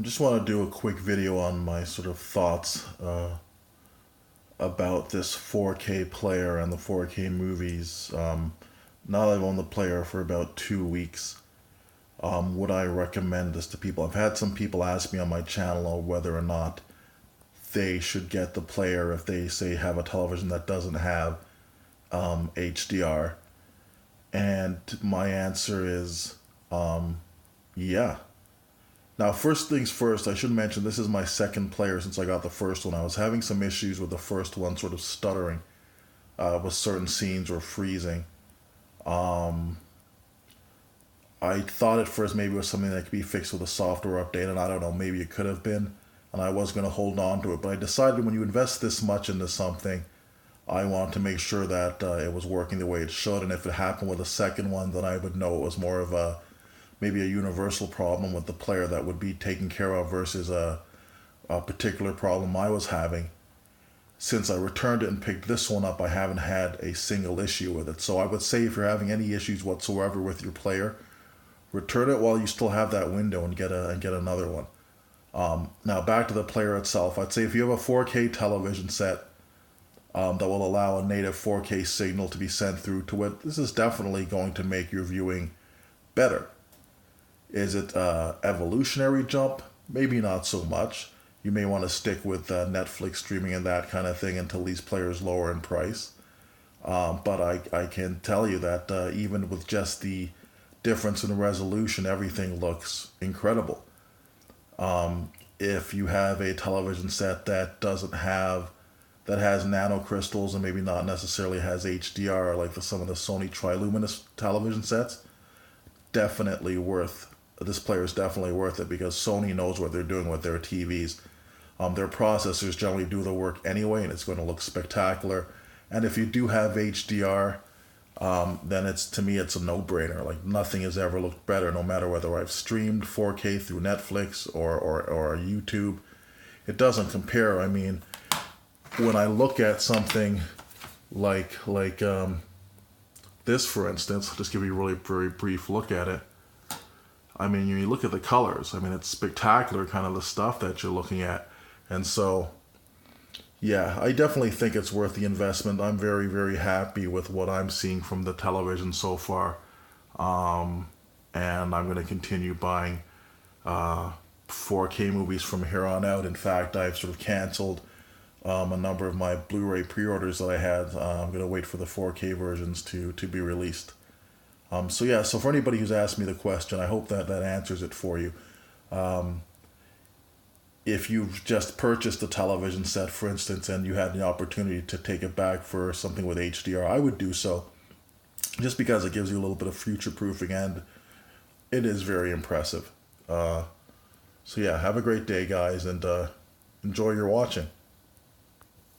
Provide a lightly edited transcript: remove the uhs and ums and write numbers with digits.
just want to do a quick video on my sort of thoughts about this 4K player and the 4K movies. Now that I've owned the player for about 2 weeks, would I recommend this to people? I've had some people ask me on my channel whether or not they should get the player if they, say, have a television that doesn't have HDR. And my answer is yeah. Now, first things first, I should mention this is my second player since I got the first one. I was having some issues with the first one, sort of stuttering with certain scenes or freezing. I thought at first maybe it was something that could be fixed with a software update, and I don't know, maybe it could have been, and I was going to hold on to it. But I decided when you invest this much into something, I wanted to make sure that it was working the way it should, and if it happened with a second one, then I would know it was more of a maybe a universal problem with the player that would be taken care of versus a particular problem I was having. Since I returned it and picked this one up, I haven't had a single issue with it. So I would say if you're having any issues whatsoever with your player, return it while you still have that window and get another one. Now back to the player itself. I'd say if you have a 4K television set that will allow a native 4K signal to be sent through to it, this is definitely going to make your viewing better. Is it an evolutionary jump? Maybe not so much. You may want to stick with Netflix streaming and that kind of thing until these players lower in price. But I can tell you that even with just the difference in resolution, everything looks incredible. If you have a television set that has nanocrystals and maybe not necessarily has HDR like some of the Sony Triluminous television sets, this player is definitely worth it because Sony knows what they're doing with their TVs. Their processors generally do the work anyway, and it's going to look spectacular. And if you do have HDR, then to me it's a no-brainer. Like nothing has ever looked better, no matter whether I've streamed 4K through Netflix or YouTube. It doesn't compare. I mean, when I look at something like this, for instance, I'll just give you a really very brief look at it. I mean, you look at the colors. I mean, it's spectacular, kind of the stuff that you're looking at. And so, yeah, I definitely think it's worth the investment. I'm very, very happy with what I'm seeing from the television so far. And I'm going to continue buying 4K movies from here on out. In fact, I've sort of canceled a number of my Blu-ray pre-orders that I had. I'm going to wait for the 4K versions to be released. So for anybody who's asked me the question, I hope that answers it for you. If you've just purchased a television set, for instance, and you had the opportunity to take it back for something with HDR, I would do so, just because it gives you a little bit of future-proofing, and it is very impressive. So yeah, have a great day, guys, and enjoy your watching.